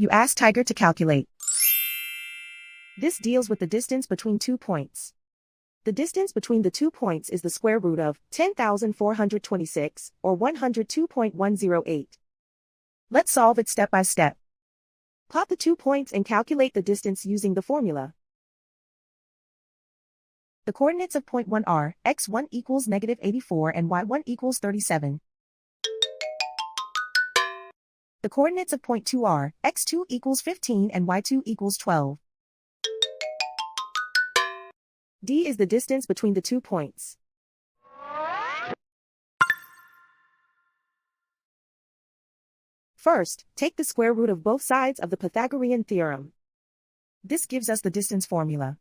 You ask Tiger to calculate. This deals with the distance between 2 points. The distance between the 2 points is the square root of 10,426, or 102.108. Let's solve it step by step. Plot the 2 points and calculate the distance using the formula. The coordinates of point 1 are x1 equals -84 and y1 equals 37. The coordinates of point 2 are x2 equals 15 and y2 equals 12. D is the distance between the 2 points. First, take the square root of both sides of the Pythagorean theorem. This gives us the distance formula.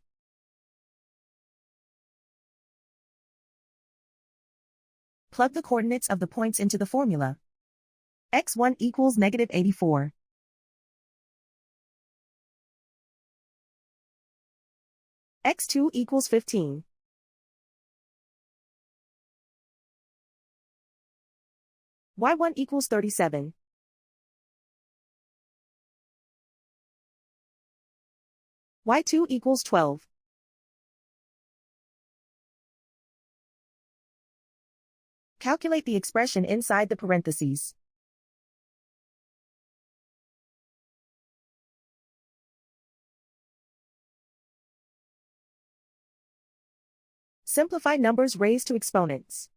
Plug the coordinates of the points into the formula. x1 equals -84. x2 equals 15. y1 equals 37. y2 equals 12. Calculate the expression inside the parentheses. Simplify numbers raised to exponents.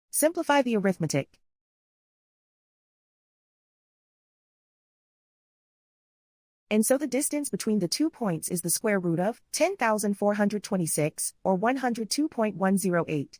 Simplify the arithmetic. And so the distance between the 2 points is the square root of 10,426, or 102.108.